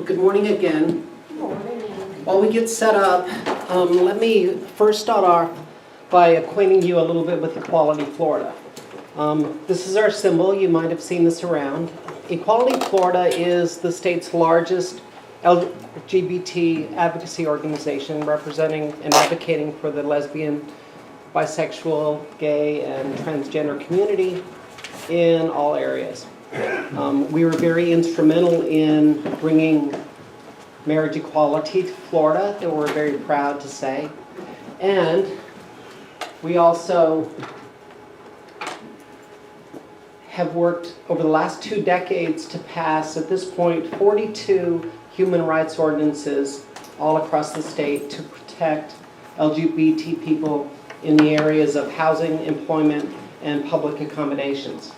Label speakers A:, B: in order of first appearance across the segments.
A: Well, good morning again.
B: Good morning.
A: While we get set up, let me first start off by acquainting you a little bit with Equality Florida. This is our symbol. You might have seen this around. Equality Florida is the state's largest LGBT advocacy organization representing and advocating for the lesbian, bisexual, gay, and transgender community in all areas. We were very instrumental in bringing marriage equality to Florida, that we're very proud to say. And we also have worked over the last 2 decades to pass, at this point, 42 human rights ordinances all across the state to protect LGBT people in the areas of housing, employment, and public accommodations.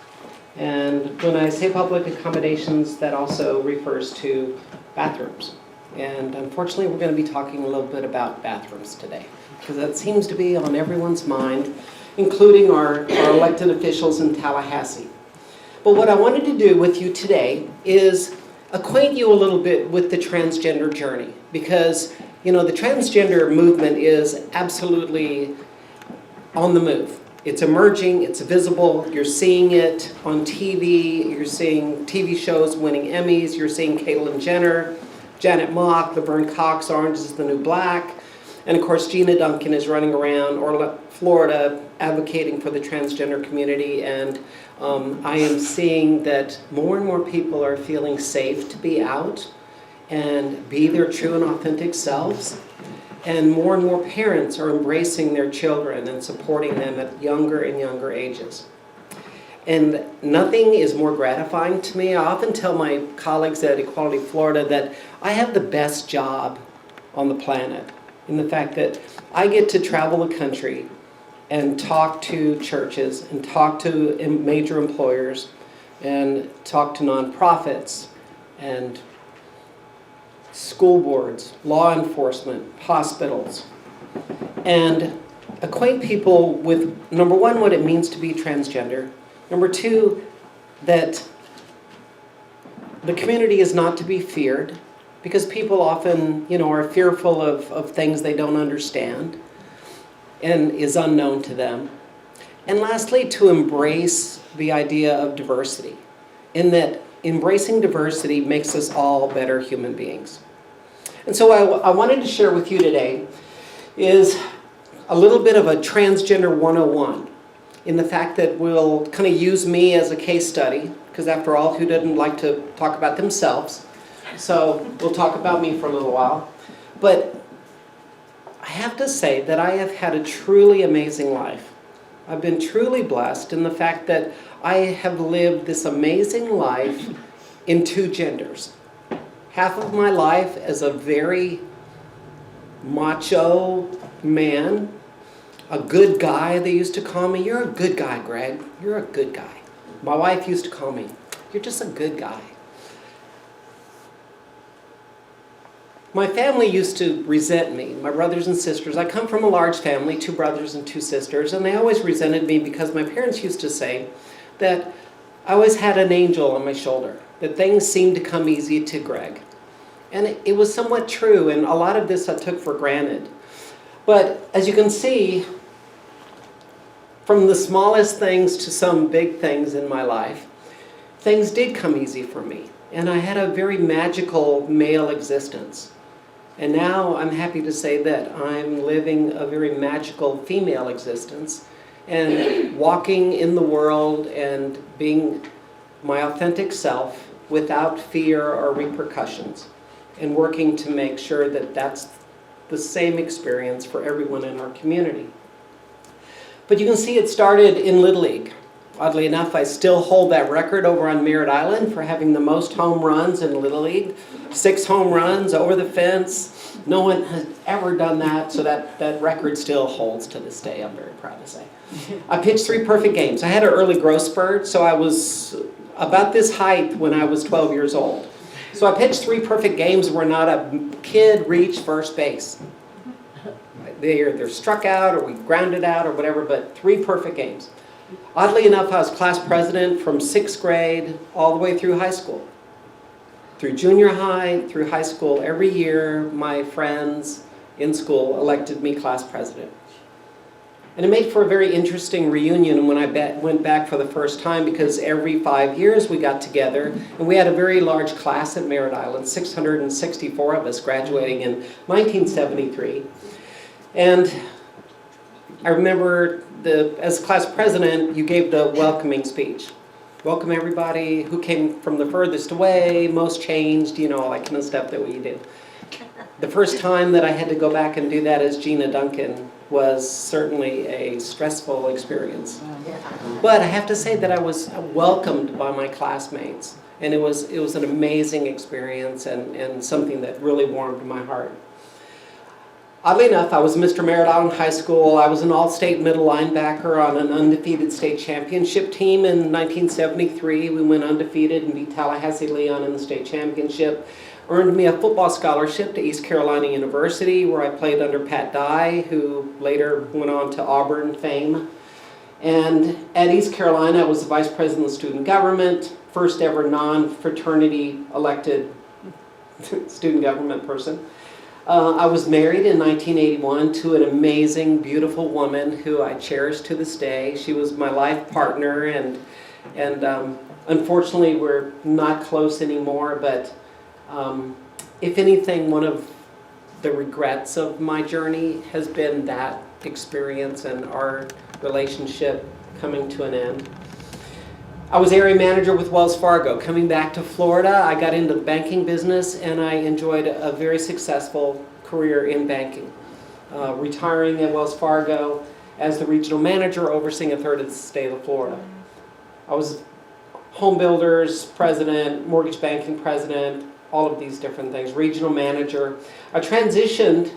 A: And when I say public accommodations, that also refers to bathrooms. And unfortunately, we're going to be talking a little bit about bathrooms today, because that seems to be on everyone's mind, including our elected officials in Tallahassee. But what I wanted to do with you today is acquaint you a little bit with the transgender journey, because, you know, the transgender movement is absolutely on the move. It's emerging, it's visible, you're seeing it on TV, you're seeing TV shows winning Emmys, you're seeing Caitlyn Jenner, Janet Mock, Laverne Cox, Orange is the New Black, and of course Gina Duncan is running around Florida advocating for the transgender community, and I am seeing that more and more people are feeling safe to be out and be their true and authentic selves. And more parents are embracing their children and supporting them at younger and younger ages. And nothing is more gratifying to me. I often tell my colleagues at Equality Florida that I have the best job on the planet, in the fact that I get to travel the country and talk to churches and talk to major employers and talk to nonprofits and school boards, law enforcement, hospitals, and acquaint people with, number one, what it means to be transgender. Number two, that the community is not to be feared, because people often, you know, are fearful of things they don't understand and is unknown to them. And lastly, to embrace the idea of diversity, in that embracing diversity makes us all better human beings. And so I wanted to share with you today is a little bit of a transgender 101, in the fact that we'll kind of use me as a case study, because after all, who doesn't like to talk about themselves? So we'll talk about me for a little while. But I have to say that I have had a truly amazing life. I've been truly blessed in the fact that I have lived this amazing life in 2 genders. Half of my life as a very macho man, a good guy, they used to call me. You're a good guy, Greg. You're a good guy. My wife used to call me, you're just a good guy. My family used to resent me, my brothers and sisters. I come from a large family, 2 brothers and 2 sisters, and they always resented me because my parents used to say that I always had an angel on my shoulder, that things seemed to come easy to Greg. And it was somewhat true, and a lot of this I took for granted. But as you can see, from the smallest things to some big things in my life, things did come easy for me. And I had a very magical male existence. And now I'm happy to say that I'm living a very magical female existence and walking in the world and being my authentic self without fear or repercussions, and working to make sure that that's the same experience for everyone in our community. But you can see it started in Little League. Oddly enough, I still hold that record over on Merritt Island for having the most home runs in Little League. 6 home runs over the fence. No one has ever done that, so that record still holds to this day, I'm very proud to say. I pitched 3 perfect games. I had an early growth spurt, so I was about this height when I was 12 years old. So I pitched 3 perfect games where not a kid reached first base. They're struck out or we grounded out or whatever, but 3 perfect games. Oddly enough, I was class president from 6th grade all the way through high school. through junior high, through high school. Every year, my friends in school elected me class president. And it made for a very interesting reunion when I went back for the first time, because every 5 years we got together, and we had a very large class at Merritt Island, 664 of us graduating in 1973. And I remember as class president, you gave the welcoming speech. Welcome everybody who came from the furthest away, most changed, all that kind of stuff that we did. The first time that I had to go back and do that as Gina Duncan was certainly a stressful experience. But I have to say that I was welcomed by my classmates, and it was an amazing experience and something that really warmed my heart. Oddly enough, I was Mr. Merritt Island High School. I was an all-state middle linebacker on an undefeated state championship team in 1973. We went undefeated and beat Tallahassee Leon in the state championship. Earned me a football scholarship to East Carolina University, where I played under Pat Dye, who later went on to Auburn fame. And at East Carolina, I was the vice president of student government, first ever non-fraternity elected student government person. I was married in 1981 to an amazing, beautiful woman who I cherish to this day. She was my life partner, and unfortunately we're not close anymore, but if anything, one of the regrets of my journey has been that experience and our relationship coming to an end. I was area manager with Wells Fargo. Coming back to Florida, I got into the banking business, and I enjoyed a very successful career in banking. Retiring at Wells Fargo as the regional manager, overseeing a third of the state of Florida. I was home builders president, mortgage banking president, all of these different things, regional manager. I transitioned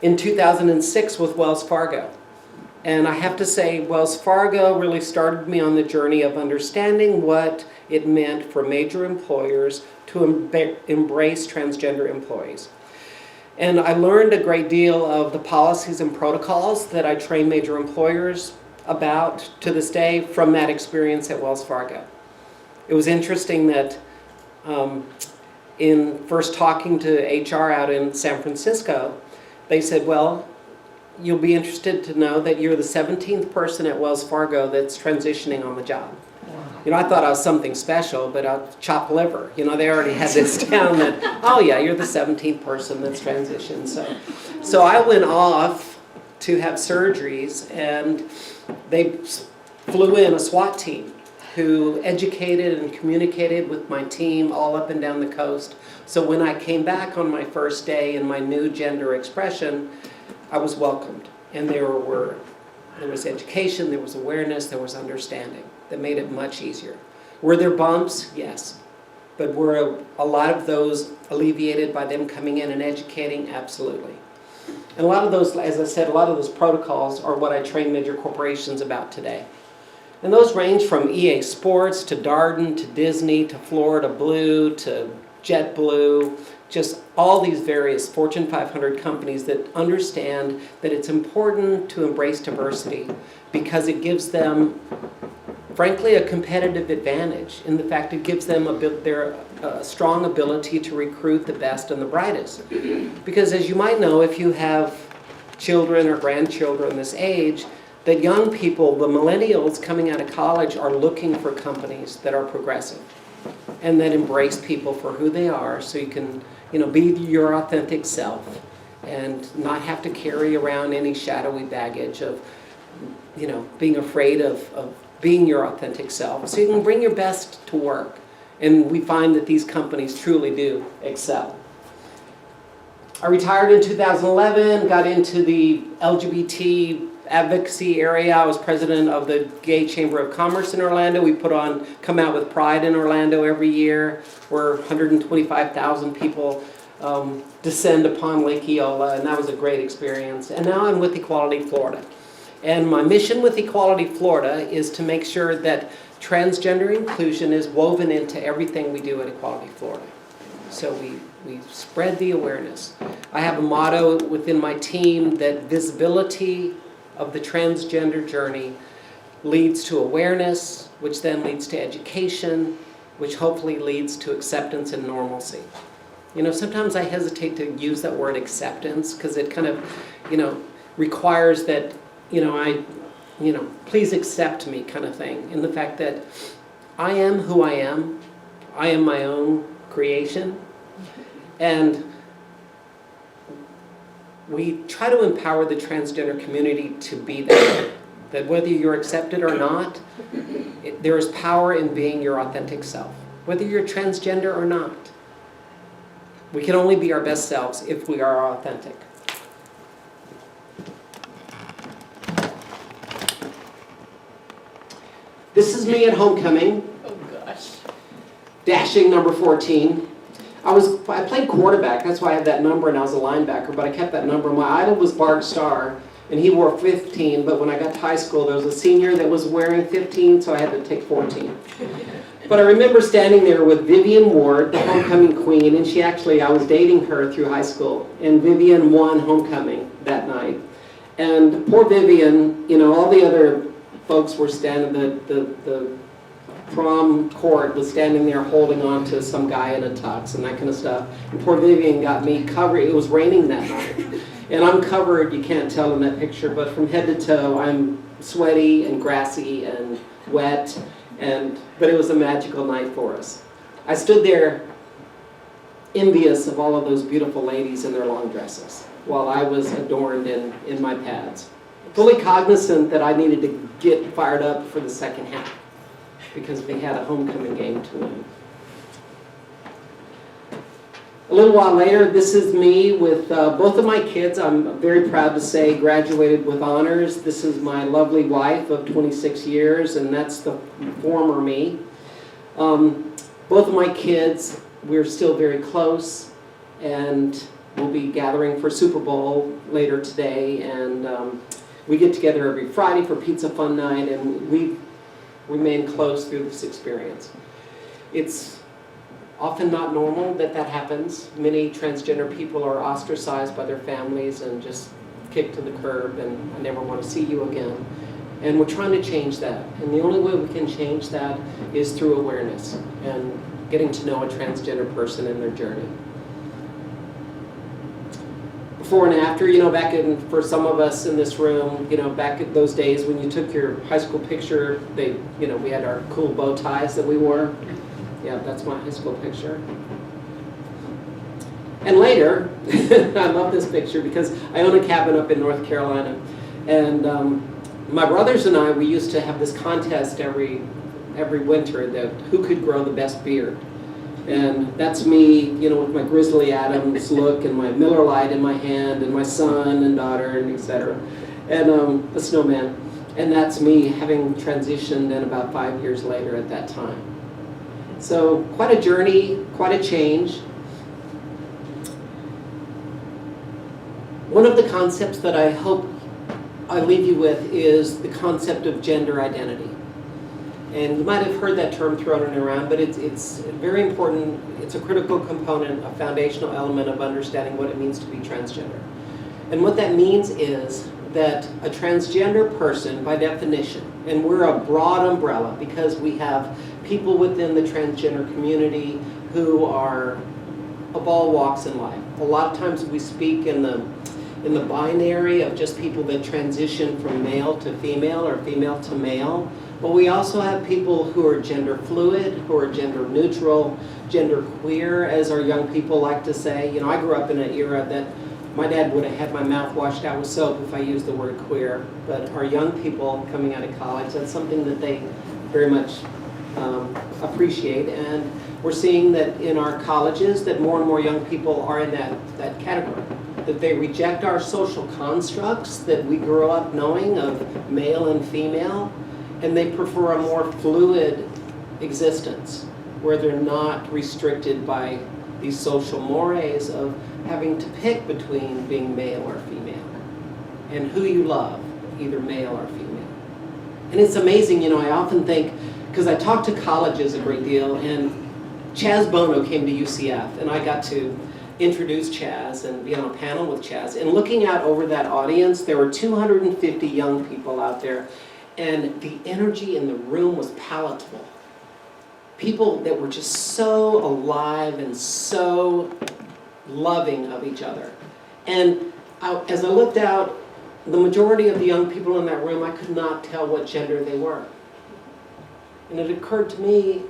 A: in 2006 with Wells Fargo. And I have to say, Wells Fargo really started me on the journey of understanding what it meant for major employers to embrace transgender employees. And I learned a great deal of the policies and protocols that I train major employers about to this day from that experience at Wells Fargo. It was interesting that in first talking to HR out in San Francisco, they said, well, you'll be interested to know that you're the 17th person at Wells Fargo that's transitioning on the job. I thought I was something special, but I'll chop liver. They already had this down that, oh yeah, you're the 17th person that's transitioned. So I went off to have surgeries, and they flew in a SWAT team who educated and communicated with my team all up and down the coast. So when I came back on my first day in my new gender expression, I was welcomed, and there was education, there was awareness, there was understanding that made it much easier. Were there bumps? Yes. But were a lot of those alleviated by them coming in and educating? Absolutely. And a lot of those, as I said, a lot of those protocols are what I train major corporations about today. And those range from EA Sports to Darden to Disney to Florida Blue to JetBlue, just all these various Fortune 500 companies that understand that it's important to embrace diversity because it gives them, frankly, a competitive advantage in the fact it gives them their strong ability to recruit the best and the brightest. Because as you might know, if you have children or grandchildren this age, that young people, the millennials coming out of college, are looking for companies that are progressive and that embrace people for who they are, so you can be your authentic self and not have to carry around any shadowy baggage of being afraid of being your authentic self, so you can bring your best to work. And we find that these companies truly do excel. I retired in 2011, got into the LGBT advocacy area. I was president of the Gay Chamber of Commerce in Orlando. We come out with Pride in Orlando every year, where 125,000 people descend upon Lake Eola, and that was a great experience. And now I'm with Equality Florida. And my mission with Equality Florida is to make sure that transgender inclusion is woven into everything we do at Equality Florida. So we spread the awareness. I have a motto within my team that visibility of the transgender journey leads to awareness, which then leads to education, which hopefully leads to acceptance and normalcy. You know, sometimes I hesitate to use that word acceptance because it kind of, you know, requires that, you know, please accept me kind of thing. In the fact that I am who I am my own creation, and we try to empower the transgender community to be that. That whether you're accepted or not, there is power in being your authentic self. Whether you're transgender or not. We can only be our best selves if we are authentic. This is me at homecoming.
B: Oh gosh.
A: Dashing number 14. I played quarterback, that's why I had that number, and I was a linebacker, but I kept that number. My idol was Bart Starr, and he wore 15, but when I got to high school, there was a senior that was wearing 15, so I had to take 14. But I remember standing there with Vivian Ward, the homecoming queen, and I was dating her through high school, and Vivian won homecoming that night. And poor Vivian, you know, all the other folks were standing, the prom court was standing there holding on to some guy in a tux and that kind of stuff. And poor Vivian got me covered. It was raining that night. And I'm covered, you can't tell in that picture, but from head to toe, I'm sweaty and grassy and wet. But it was a magical night for us. I stood there envious of all of those beautiful ladies in their long dresses while I was adorned in my pads. Fully cognizant that I needed to get fired up for the second half because we had a homecoming game to win. A little while later, this is me with both of my kids. I'm very proud to say graduated with honors. This is my lovely wife of 26 years, and that's the former me. Both of my kids, we're still very close, and we'll be gathering for Super Bowl later today, and we get together every Friday for pizza fun night, and we remain close through this experience. It's often not normal that happens. Many transgender people are ostracized by their families and just kicked to the curb and I never want to see you again. And we're trying to change that. And the only way we can change that is through awareness and getting to know a transgender person in their journey. Before and after, you know, for some of us in this room, you know, back in those days when you took your high school picture, we had our cool bow ties that we wore. Yeah, that's my high school picture. And later, I love this picture because I own a cabin up in North Carolina. And my brothers and I, we used to have this contest every winter that who could grow the best beard. And that's me, you know, with my Grizzly Adams look and my Miller Lite in my hand and my son and daughter and etc. And a snowman. And that's me having transitioned and about 5 years later at that time. So quite a journey, quite a change. One of the concepts that I hope I leave you with is the concept of gender identity. And you might have heard that term thrown around, but it's very important. It's a critical component, a foundational element of understanding what it means to be transgender. And what that means is that a transgender person, by definition, and we're a broad umbrella because we have people within the transgender community who are of all walks in life. A lot of times we speak in the binary of just people that transition from male to female or female to male. But we also have people who are gender fluid, who are gender neutral, gender queer, as our young people like to say. You know, I grew up in an era that my dad would have had my mouth washed out with soap if I used the word queer. But our young people coming out of college, that's something that they very much appreciate. And we're seeing that in our colleges that more and more young people are in that category. That they reject our social constructs that we grew up knowing of male and female. And they prefer a more fluid existence where they're not restricted by these social mores of having to pick between being male or female and who you love, either male or female. And it's amazing, you know, I often think, because I talk to colleges a great deal, and Chaz Bono came to UCF, and I got to introduce Chaz and be on a panel with Chaz. And looking out over that audience, there were 250 young people out there. And the energy in the room was palatable. people that were just so alive and so loving of each other. And as I looked out, the majority of the young people in that room, I could not tell what gender they were. And it occurred to me,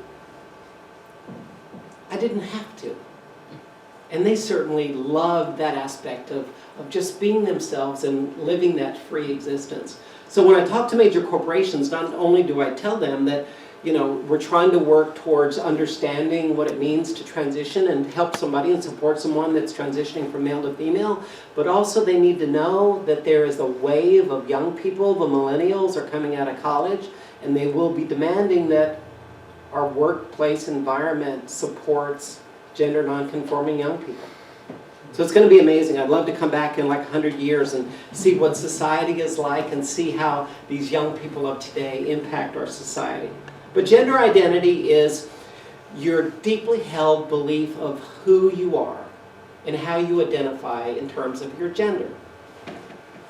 A: I didn't have to. And they certainly loved that aspect of just being themselves and living that free existence. So when I talk to major corporations, not only do I tell them that, you know, we're trying to work towards understanding what it means to transition and help somebody and support someone that's transitioning from male to female, but also they need to know that there is a wave of young people, the millennials are coming out of college, and they will be demanding that our workplace environment supports gender non-conforming young people. So it's going to be amazing. I'd love to come back in like 100 years and see what society is like and see how these young people of today impact our society. But gender identity is your deeply held belief of who you are and how you identify in terms of your gender.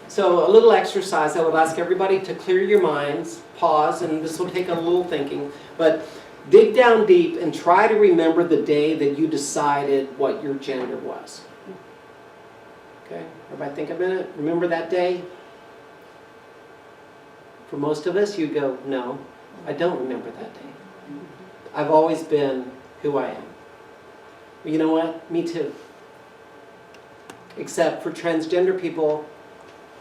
A: So a little exercise, I would ask everybody to clear your minds, pause, and this will take a little thinking, but dig down deep and try to remember the day that you decided what your gender was. Okay, everybody think a minute. Remember that day? For most of us, you go, no, I don't remember that day. I've always been who I am. Well, you know what? Me too. Except for transgender people,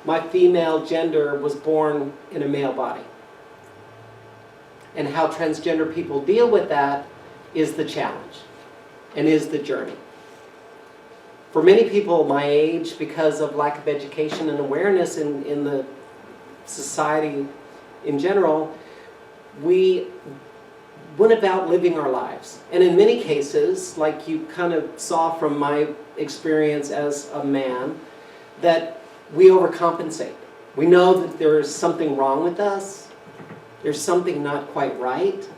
A: my female gender was born in a male body. And how transgender people deal with that is the challenge and is the journey. For many people my age, because of lack of education and awareness in the society in general, we went about living our lives. And in many cases, like you kind of saw from my experience as a man, that we overcompensate. We know that there is something wrong with us. There's something not quite right.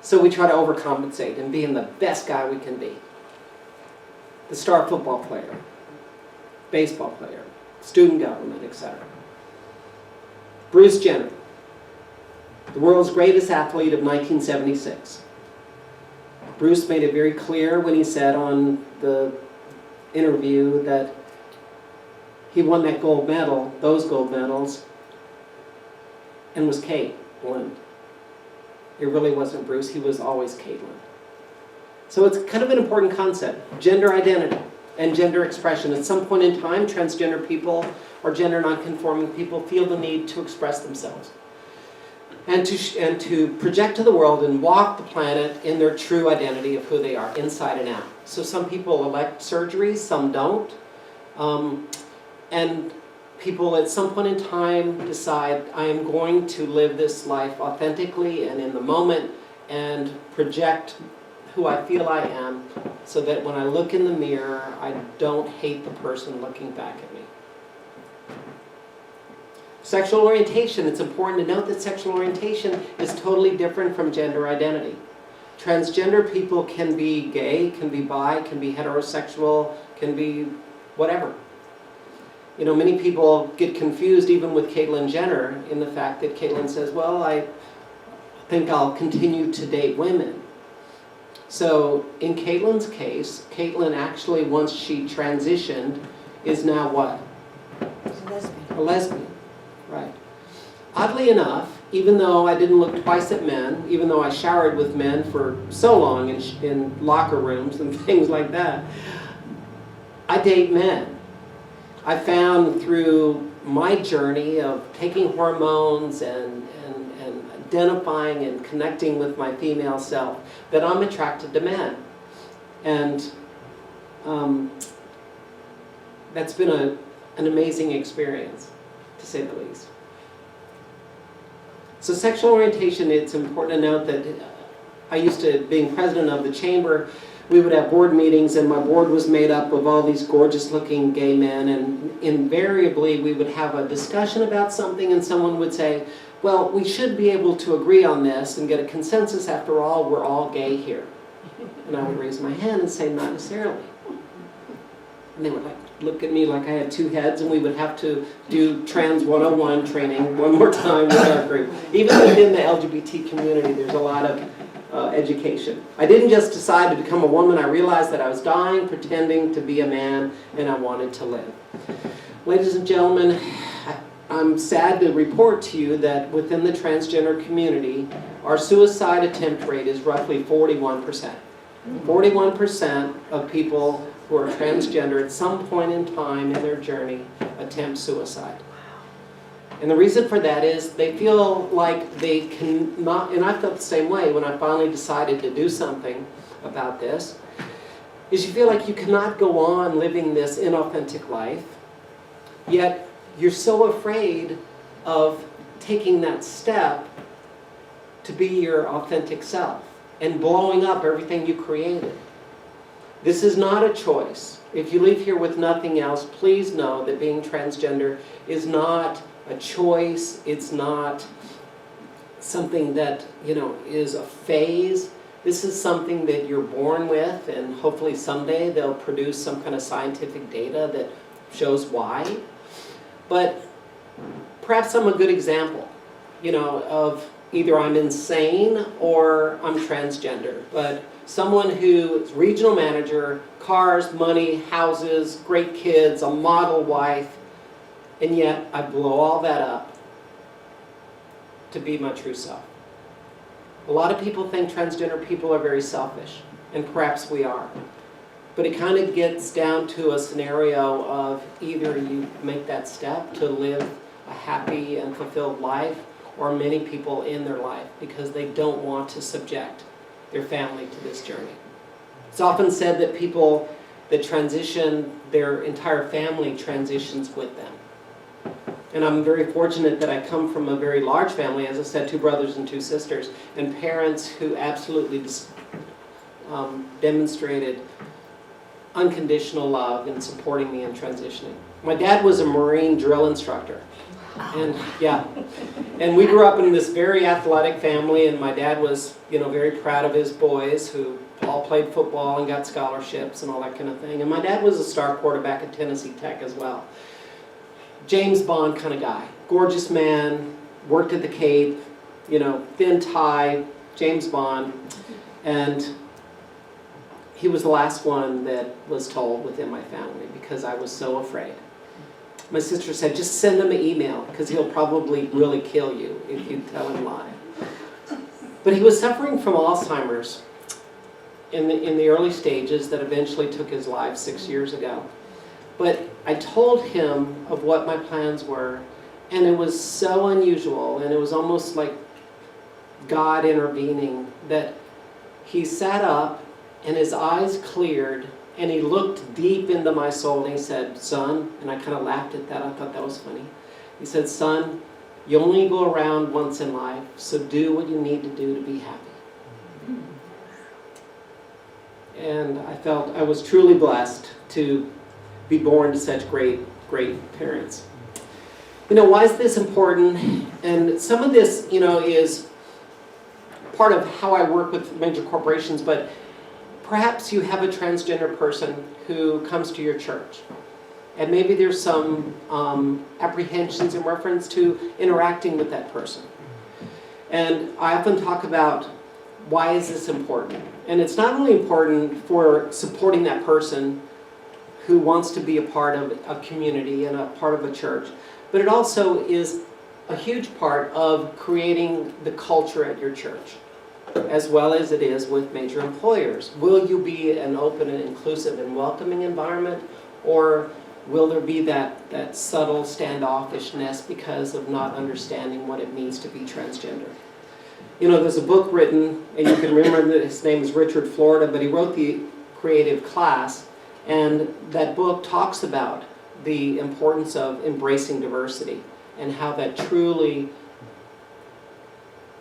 A: So we try to overcompensate and being the best guy we can be. The star football player, baseball player, student government, etc. Bruce Jenner, the world's greatest athlete of 1976. Bruce made it very clear when he said on the interview that he won that gold medal, those gold medals, and was Caitlin. It really wasn't Bruce, he was always Caitlin. So it's kind of an important concept, gender identity and gender expression. At some point in time, transgender people or gender non-conforming people feel the need to express themselves and to project to the world and walk the planet in their true identity of who they are, inside and out. So some people elect surgeries, some don't. And people at some point in time decide, I am going to live this life authentically and in the moment and project who I feel I am so that when I look in the mirror, I don't hate the person looking back at me. Sexual orientation, it's important to note that sexual orientation is totally different from gender identity. Transgender people can be gay, can be bi, can be heterosexual, can be whatever. You know, many people get confused even with Caitlyn Jenner in the fact that Caitlyn says, well, I think I'll continue to date women. So in Caitlyn's case, Caitlyn actually, once she transitioned, is now what?
B: She's a lesbian.
A: A lesbian, right. Oddly enough, even though I didn't look twice at men, even though I showered with men for so long in locker rooms and things like that, I date men. I found through my journey of taking hormones and identifying and connecting with my female self that I'm attracted to men. And that's been an amazing experience, to say the least. So sexual orientation, it's important to note that I used to, being president of the chamber, we would have board meetings and my board was made up of all these gorgeous looking gay men, and invariably we would have a discussion about something and someone would say, well, we should be able to agree on this and get a consensus. After all, we're all gay here. And I would raise my hand and say, not necessarily. And they would look at me like I had two heads, and we would have to do Trans 101 training one more time with our group. Even within the LGBT community, there's a lot of education. I didn't just decide to become a woman. I realized that I was dying, pretending to be a man, and I wanted to live. Ladies and gentlemen, I'm sad to report to you that within the transgender community, our suicide attempt rate is roughly 41%. 41% of people who are transgender at some point in time in their journey attempt suicide. And the reason for that is they feel like they cannot, and I felt the same way when I finally decided to do something about this, is you feel like you cannot go on living this inauthentic life, yet you're so afraid of taking that step to be your authentic self and blowing up everything you created. This is not a choice. If you leave here with nothing else, please know that being transgender is not a choice. It's not something that, is a phase. This is something that you're born with, and hopefully someday they'll produce some kind of scientific data that shows why. But perhaps I'm a good example, of either I'm insane or I'm transgender. But someone who is regional manager, cars, money, houses, great kids, a model wife, and yet I blow all that up to be my true self. A lot of people think transgender people are very selfish, and perhaps we are. But it kind of gets down to a scenario of either you make that step to live a happy and fulfilled life, or many people in their life because they don't want to subject their family to this journey. It's often said that people that transition, their entire family transitions with them. And I'm very fortunate that I come from a very large family, as I said, 2 brothers and 2 sisters, and parents who absolutely demonstrated unconditional love in supporting me in transitioning. My dad was a Marine drill instructor. And we grew up in this very athletic family, and my dad was, very proud of his boys who all played football and got scholarships and all that kind of thing. And my dad was a star quarterback at Tennessee Tech as well. James Bond kind of guy, gorgeous man, worked at the Cape, thin tie, James Bond, and he was the last one that was told within my family because I was so afraid. My sister said, just send him an email because he'll probably really kill you if you tell him lie. But he was suffering from Alzheimer's in the early stages that eventually took his life 6 years ago. But I told him of what my plans were, and it was so unusual, and it was almost like God intervening, that he sat up and his eyes cleared, and he looked deep into my soul, and he said, son, and I kind of laughed at that. I thought that was funny. He said, son, you only go around once in life, so do what you need to do to be happy. And I felt I was truly blessed to be born to such great parents. Why is this important? And some of this, is part of how I work with major corporations, but perhaps you have a transgender person who comes to your church, and maybe there's some apprehensions in reference to interacting with that person. And I often talk about why is this important? And it's not only important for supporting that person who wants to be a part of a community and a part of a church, but it also is a huge part of creating the culture at your church, as well as it is with major employers. Will you be an open and inclusive and welcoming environment, or will there be that subtle standoffishness because of not understanding what it means to be transgender? There's a book written, and you can remember that his name is Richard Florida, but he wrote the Creative Class, and that book talks about the importance of embracing diversity and how that truly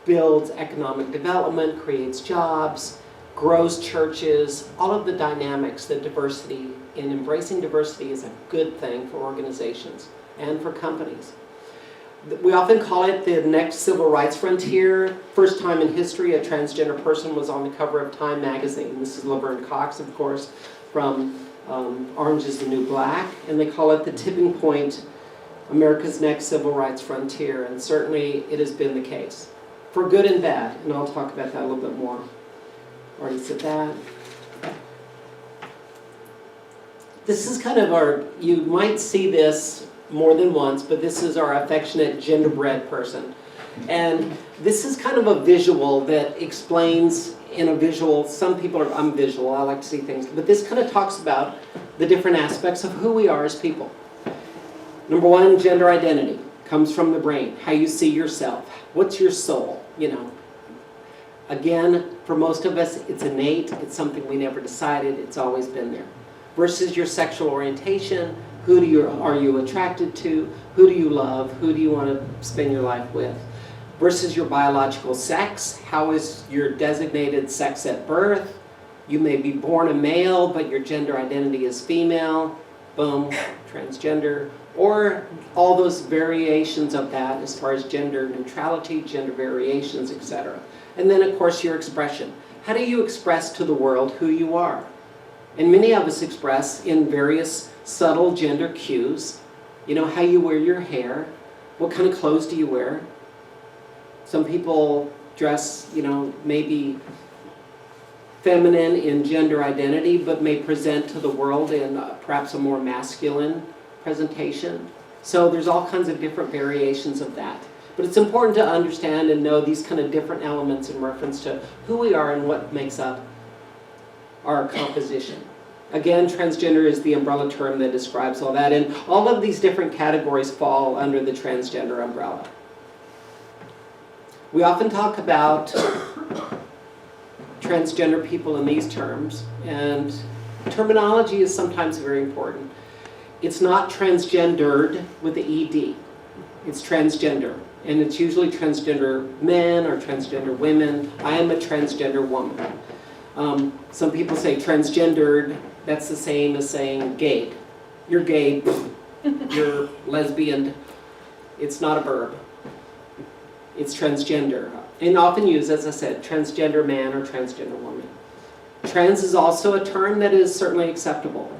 A: builds economic development, creates jobs, grows churches, all of the dynamics that diversity, and embracing diversity is a good thing for organizations and for companies. We often call it the next civil rights frontier. First time in history a transgender person was on the cover of Time magazine. This is Laverne Cox, of course, from Orange is the New Black, and they call it the tipping point, America's next civil rights frontier, and certainly it has been the case, for good and bad, and I'll talk about that a little bit more. Already said that. This is kind of our, you might see this more than once, but this is our affectionate genderbread person. And this is kind of a visual that explains in a visual, some people are, I'm visual, I like to see things, but this kind of talks about the different aspects of who we are as people. Number one, gender identity comes from the brain, how you see yourself. What's your soul, you know? Again, for most of us, it's innate, it's something we never decided, it's always been there. Versus your sexual orientation, who are you attracted to, who do you love, who do you want to spend your life with. Versus your biological sex, how is your designated sex at birth. You may be born a male, but your gender identity is female, boom, transgender. Or all those variations of that as far as gender neutrality, gender variations, etc. And then of course your expression. How do you express to the world who you are? And many of us express in various subtle gender cues. You know, how you wear your hair, what kind of clothes do you wear? Some people dress, you know, maybe feminine in gender identity, but may present to the world in perhaps a more masculine presentation. So there's all kinds of different variations of that. But it's important to understand and know these kind of different elements in reference to who we are and what makes up our composition. Again, transgender is the umbrella term that describes all that, and all of these different categories fall under the transgender umbrella. We often talk about transgender people in these terms, and terminology is sometimes very important. It's not transgendered with the ED. It's transgender, and it's usually transgender men or transgender women. I am a transgender woman. Some people say transgendered, that's the same as saying gay. You're gay, you're lesbian. It's not a verb. It's transgender. And often used, as I said, transgender man or transgender woman. Trans is also a term that is certainly acceptable.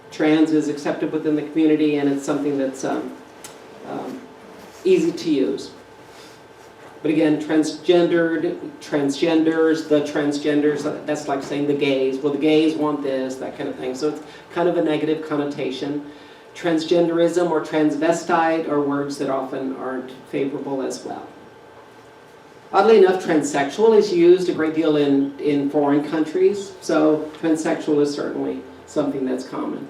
A: Trans is accepted within the community, and it's something that's easy to use. But again, transgendered, transgenders, the transgenders, that's like saying the gays. Well, the gays want this, that kind of thing. So it's kind of a negative connotation. Transgenderism or transvestite are words that often aren't favorable as well. Oddly enough, transsexual is used a great deal in foreign countries. So transsexual is certainly something that's common.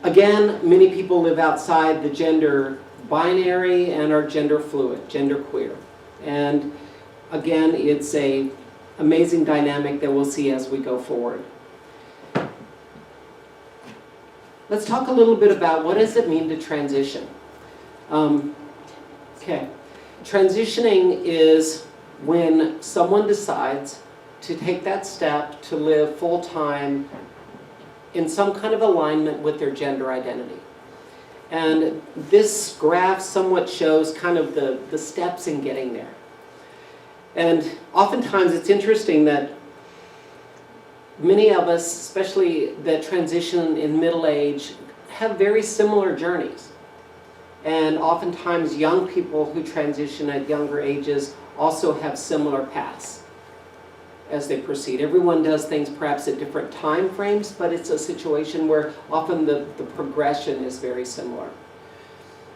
A: Again, many people live outside the gender binary and are gender fluid, gender queer. And again, it's an amazing dynamic that we'll see as we go forward. Let's talk a little bit about what does it mean to transition. Okay, transitioning is when someone decides to take that step to live full-time in some kind of alignment with their gender identity. And this graph somewhat shows kind of the steps in getting there. And oftentimes it's interesting that many of us, especially that transition in middle age, have very similar journeys. And oftentimes young people who transition at younger ages also have similar paths as they proceed. Everyone does things perhaps at different time frames, but it's a situation where often the progression is very similar.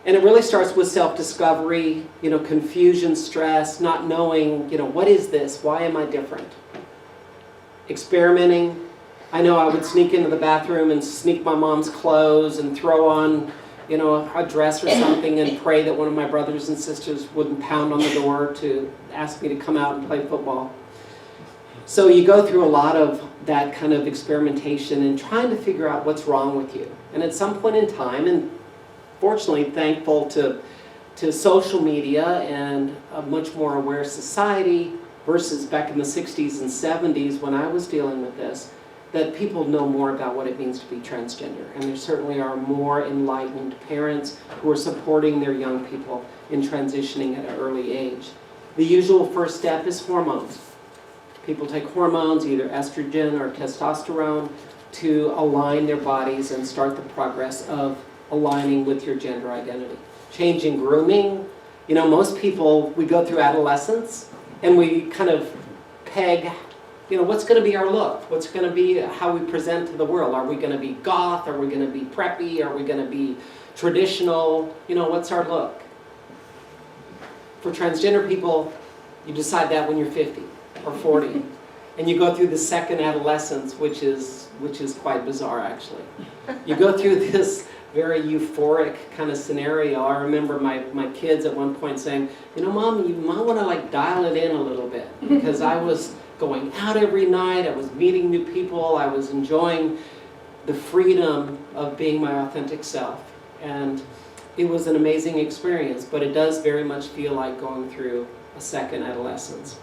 A: And it really starts with self-discovery, you know, confusion, stress, not knowing, you know, what is this? Why am I different? Experimenting. I know I would sneak into the bathroom and sneak my mom's clothes and throw on, you know, a dress or something and pray that one of my brothers and sisters wouldn't pound on the door to ask me to come out and play football. So you go through a lot of that kind of experimentation and trying to figure out what's wrong with you. And at some point in time, and fortunately thankful to social media and a much more aware society versus back in the 60s and 70s when I was dealing with this, that people know more about what it means to be transgender. And there certainly are more enlightened parents who are supporting their young people in transitioning at an early age. The usual first step is hormones. People take hormones, either estrogen or testosterone, to align their bodies and start the progress of aligning with your gender identity. Changing grooming. You know, most people, we go through adolescence and we kind of peg what's going to be our look? What's going to be how we present to the world? Are we going to be goth? Are we going to be preppy? Are we going to be traditional? What's our look? For transgender people, you decide that when you're 50 or 40. And you go through the second adolescence, which is quite bizarre, actually. You go through this very euphoric kind of scenario. I remember my kids at one point saying, Mom, you might want to dial it in a little bit, because I was going out every night, I was meeting new people, I was enjoying the freedom of being my authentic self. And it was an amazing experience, but it does very much feel like going through a second adolescence.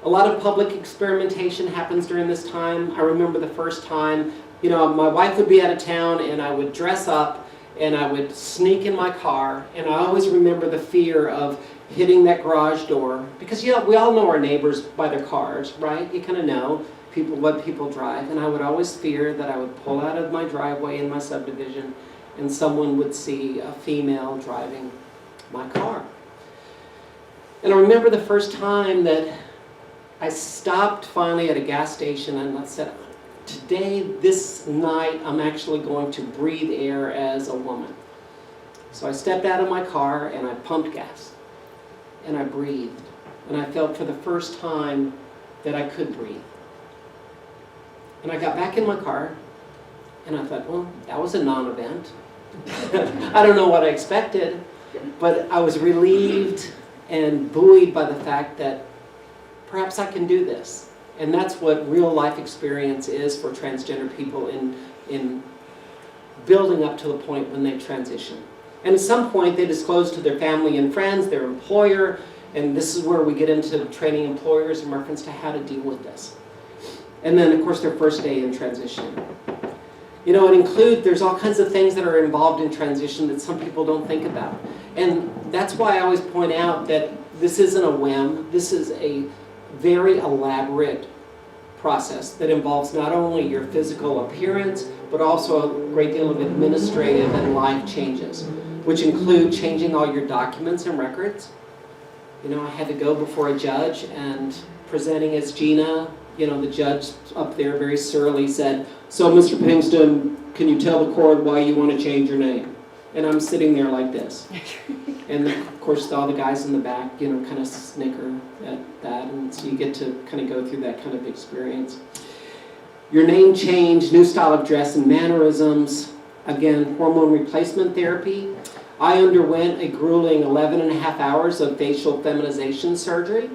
A: A lot of public experimentation happens during this time. I remember the first time, my wife would be out of town and I would dress up and I would sneak in my car, and I always remember the fear of hitting that garage door, because we all know our neighbors by their cars, right? You kind of know what people drive, and I would always fear that I would pull out of my driveway in my subdivision and someone would see a female driving my car. And I remember the first time that I stopped finally at a gas station and I said, today, this night, I'm actually going to breathe air as a woman. So I stepped out of my car and I pumped gas. And I breathed. And I felt for the first time that I could breathe. And I got back in my car and I thought, well, that was a non-event. I don't know what I expected, but I was relieved and buoyed by the fact that perhaps I can do this. And that's what real life experience is for transgender people in building up to the point when they transition. And at some point they disclose to their family and friends, their employer, and this is where we get into training employers in reference to how to deal with this. And then of course their first day in transition. There's all kinds of things that are involved in transition that some people don't think about. And that's why I always point out that this isn't a whim, this is a very elaborate process that involves not only your physical appearance, but also a great deal of administrative and life changes, which include changing all your documents and records. I had to go before a judge and presenting as Gina, the judge up there very surly said, "So Mr. Pinkston, can you tell the court why you want to change your name?" And I'm sitting there like this. And of course all the guys in the back, kind of snicker at that, and so you get to kind of go through that kind of experience. Your name change, new style of dress and mannerisms, again, hormone replacement therapy. I underwent a grueling 11 and a half hours of facial feminization surgery,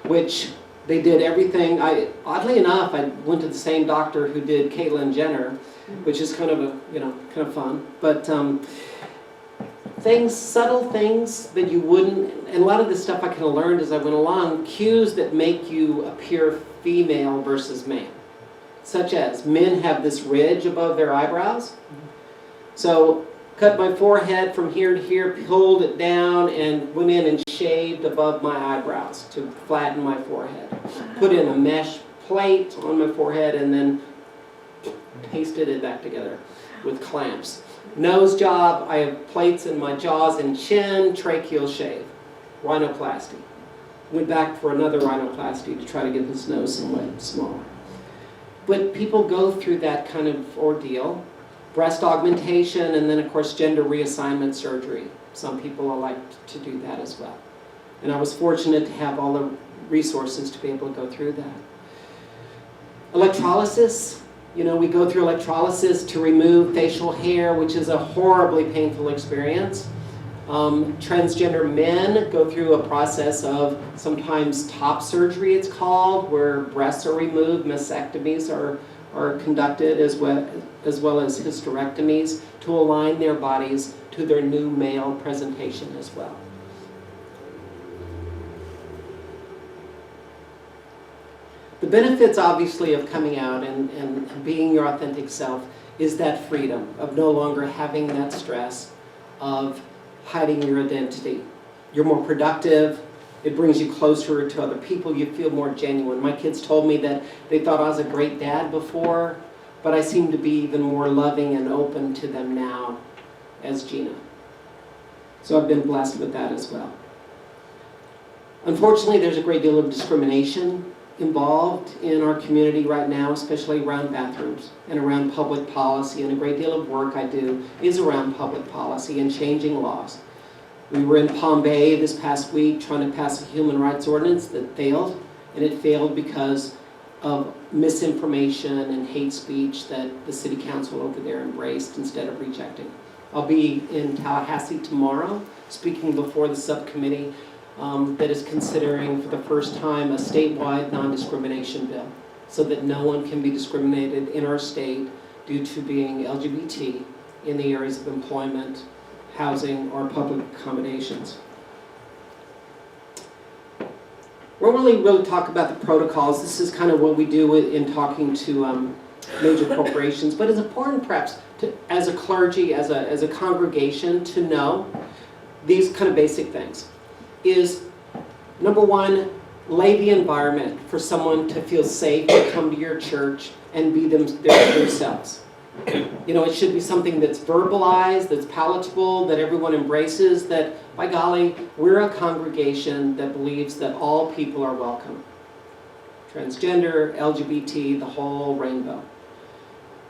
A: which they did everything. Oddly enough, I went to the same doctor who did Caitlyn Jenner, which is kind of fun. But subtle things that you wouldn't, and a lot of this stuff I kind of learned as I went along, cues that make you appear female versus male. Such as, men have this ridge above their eyebrows. So, cut my forehead from here to here, pulled it down, and went in and shaved above my eyebrows to flatten my forehead. Put in a mesh plate on my forehead and then pasted it back together with clamps. Nose job, I have plates in my jaws and chin, tracheal shave. Rhinoplasty. Went back for another rhinoplasty to try to get this nose somewhat smaller. But people go through that kind of ordeal. Breast augmentation, and then of course gender reassignment surgery. Some people like to do that as well. And I was fortunate to have all the resources to be able to go through that. Electrolysis. We go through electrolysis to remove facial hair, which is a horribly painful experience. Transgender men go through a process of sometimes top surgery, it's called, where breasts are removed, mastectomies are conducted, as well as hysterectomies, to align their bodies to their new male presentation as well. The benefits, obviously, of coming out and being your authentic self is that freedom of no longer having that stress of hiding your identity. You're more productive. It brings you closer to other people. You feel more genuine. My kids told me that they thought I was a great dad before, but I seem to be even more loving and open to them now as Gina. So I've been blessed with that as well. Unfortunately, there's a great deal of discrimination involved in our community right now, especially around bathrooms and around public policy, and a great deal of work I do is around public policy and changing laws. We were in Palm Bay this past week trying to pass a human rights ordinance that failed, and it failed because of misinformation and hate speech that the city council over there embraced instead of rejecting. I'll be in Tallahassee tomorrow speaking before the subcommittee that is considering for the first time a statewide non-discrimination bill so that no one can be discriminated in our state due to being LGBT in the areas of employment, housing, or public accommodations. We won't really talk about the protocols. This is kind of what we do in talking to major corporations, but it's important perhaps as a clergy, as a congregation, to know these kind of basic things. Is number one, lay the environment for someone to feel safe to come to your church and be themselves. You know, it should be something that's verbalized, that's palatable, that everyone embraces, that, by golly, we're a congregation that believes that all people are welcome. Transgender, LGBT, the whole rainbow.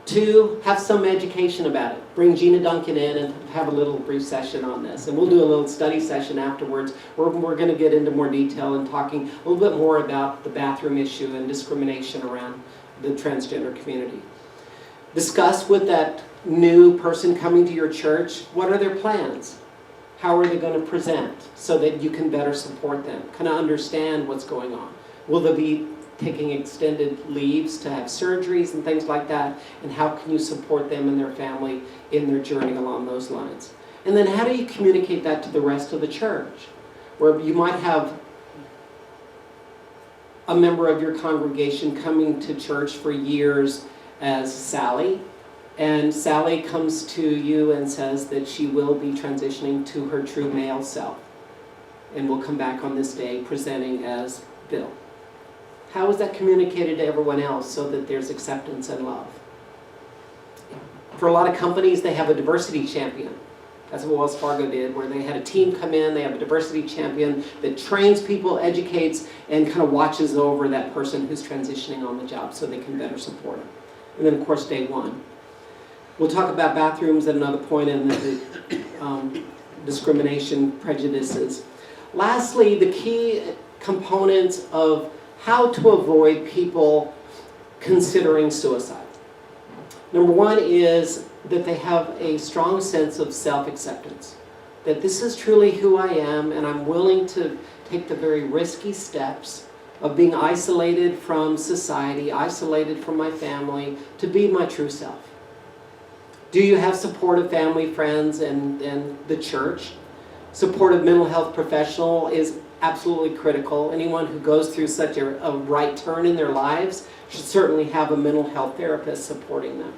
A: Two, have some education about it. Bring Gina Duncan in and have a little brief session on this. And we'll do a little study session afterwards where we're going to get into more detail and talking a little bit more about the bathroom issue and discrimination around the transgender community. Discuss with that new person coming to your church, what are their plans? How are they going to present so that you can better support them? Kind of understand what's going on. Will they be taking extended leaves to have surgeries and things like that, and how can you support them and their family in their journey along those lines? And then how do you communicate that to the rest of the church? Where you might have a member of your congregation coming to church for years as Sally, and Sally comes to you and says that she will be transitioning to her true male self and will come back on this day presenting as Bill. How is that communicated to everyone else so that there's acceptance and love? For a lot of companies, they have a diversity champion. That's what Wells Fargo did, where they had a team come in, they have a diversity champion that trains people, educates, and kind of watches over that person who's transitioning on the job so they can better support them. And then, of course, day one. We'll talk about bathrooms at another point in the discrimination, prejudices. Lastly, the key components of how to avoid people considering suicide. Number one is that they have a strong sense of self-acceptance. That this is truly who I am, and I'm willing to take the very risky steps of being isolated from society, isolated from my family, to be my true self. Do you have supportive family, friends, and the church? Supportive mental health professional is absolutely critical. Anyone who goes through such a right turn in their lives should certainly have a mental health therapist supporting them.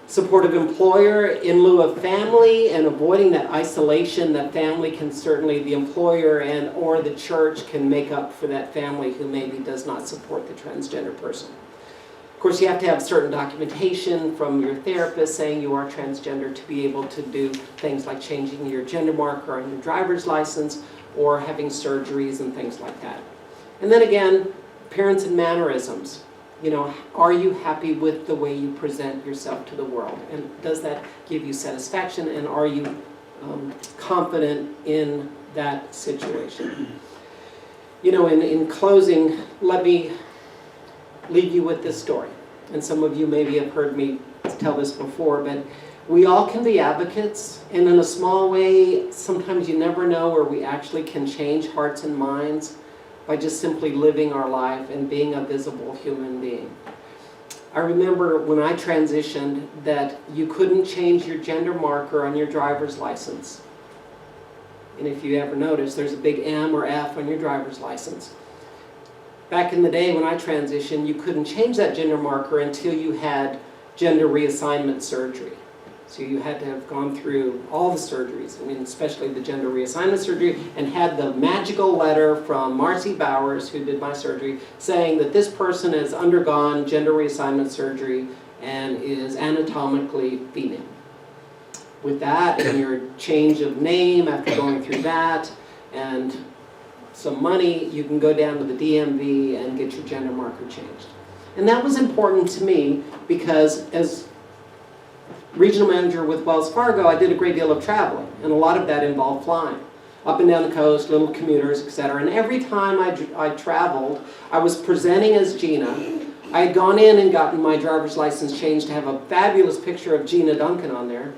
A: Supportive employer in lieu of family, and avoiding that isolation that family can certainly, the employer and or the church can make up for that family who maybe does not support the transgender person. Of course, you have to have certain documentation from your therapist saying you are transgender to be able to do things like changing your gender marker on your driver's license or having surgeries and things like that. And then again, appearance and mannerisms. You know, are you happy with the way you present yourself to the world? And does that give you satisfaction? And are you confident in that situation? You know, in closing, let me leave you with this story. And some of you maybe have heard me tell this before, but we all can be advocates, and in a small way, sometimes you never know where we actually can change hearts and minds by just simply living our life and being a visible human being. I remember when I transitioned that you couldn't change your gender marker on your driver's license. And if you ever notice, there's a big M or F on your driver's license. Back in the day when I transitioned, you couldn't change that gender marker until you had gender reassignment surgery. So you had to have gone through all the surgeries, I mean, especially the gender reassignment surgery, and had the magical letter from Marcy Bowers, who did my surgery, saying that this person has undergone gender reassignment surgery and is anatomically female. With that and your change of name after going through that, and some money, you can go down to the DMV and get your gender marker changed. And that was important to me because as regional manager with Wells Fargo, I did a great deal of traveling, and a lot of that involved flying. Up and down the coast, little commuters, etc. And every time I traveled, I was presenting as Gina. I had gone in and gotten my driver's license changed to have a fabulous picture of Gina Duncan on there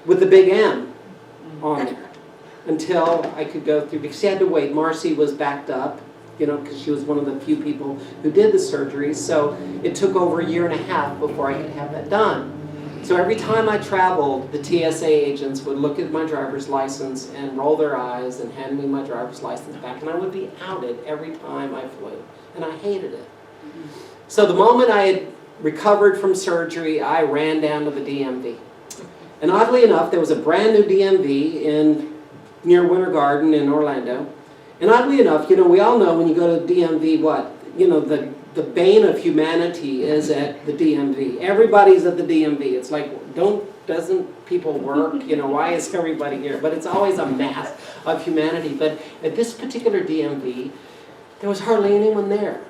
A: with the big M on there until I could go through, because she had to wait. Marcy was backed up, you know, because she was one of the few people who did the surgery. So it took over a year and a half before I could have that done. So every time I traveled, the TSA agents would look at my driver's license and roll their eyes and hand me my driver's license back, and I would be outed every time I flew, and I hated it. So the moment I had recovered from surgery, I ran down to the DMV. And oddly enough, there was a brand new DMV near Winter Garden in Orlando. And oddly enough, you know, we all know when you go to DMV what, you know, the bane of humanity is at the DMV. Everybody's at the DMV. It's like, doesn't people work? You know, why is everybody here? But it's always a mass of humanity. But at this particular DMV, there was hardly anyone there.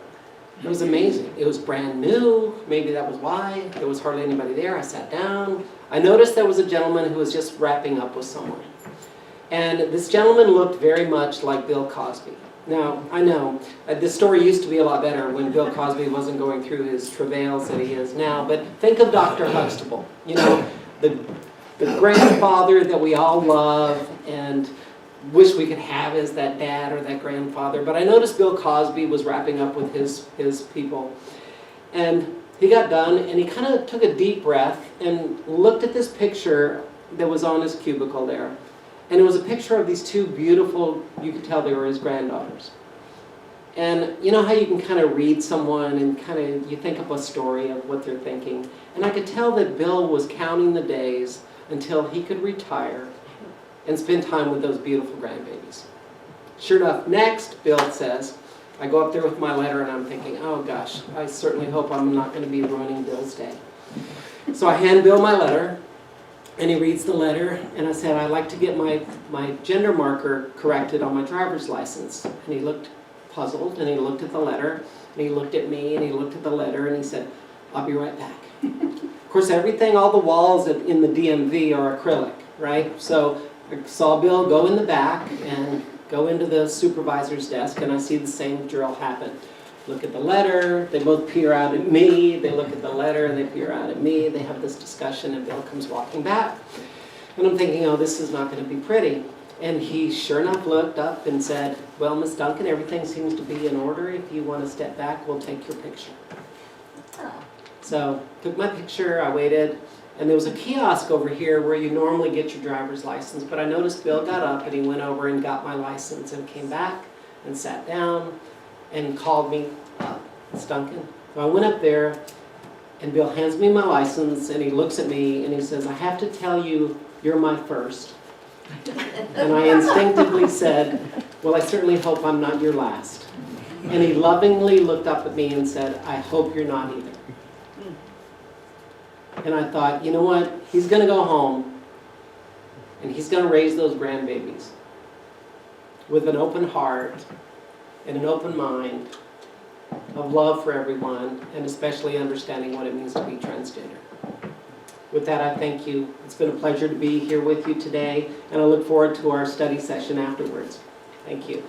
A: It was amazing. It was brand new. Maybe that was why. There was hardly anybody there. I sat down. I noticed there was a gentleman who was just wrapping up with someone. And this gentleman looked very much like Bill Cosby. Now, I know, this story used to be a lot better when Bill Cosby wasn't going through his travails that he is now, but think of Dr. Huxtable, you know, the grandfather that we all love and wish we could have as that dad or that grandfather. But I noticed Bill Cosby was wrapping up with his people. And he got done, and he kind of took a deep breath and looked at this picture that was on his cubicle there. And it was a picture of these two beautiful, you could tell they were his granddaughters. And you know how you can kind of read someone and kind of, you think up a story of what they're thinking. And I could tell that Bill was counting the days until he could retire and spend time with those beautiful grandbabies. Sure enough, next, Bill says, I go up there with my letter and I'm thinking, oh gosh, I certainly hope I'm not going to be ruining Bill's day. So I hand Bill my letter. And he reads the letter, and I said, I'd like to get my gender marker corrected on my driver's license. And he looked puzzled, and he looked at the letter, and he looked at me, and he looked at the letter, and he said, I'll be right back. Of course, everything, all the walls in the DMV are acrylic, right? So I saw Bill go in the back and go into the supervisor's desk, and I see the same drill happen. Look at the letter, they both peer out at me, they look at the letter and they peer out at me, they have this discussion and Bill comes walking back. And I'm thinking, oh, this is not going to be pretty. And he sure enough looked up and said, well, Miss Duncan, everything seems to be in order. If you want to step back, we'll take your picture. So, took my picture, I waited, and there was a kiosk over here where you normally get your driver's license, but I noticed Bill got up and he went over and got my license and came back and sat down and called me up, Miss Duncan. So I went up there, and Bill hands me my license, and he looks at me, and he says, I have to tell you, you're my first. And I instinctively said, well, I certainly hope I'm not your last. And he lovingly looked up at me and said, I hope you're not either. And I thought, you know what? He's going to go home, and he's going to raise those grandbabies with an open heart and an open mind of love for everyone, and especially understanding what it means to be transgender. With that, I thank you. It's been a pleasure to be here with you today, and I look forward to our study session afterwards. Thank you.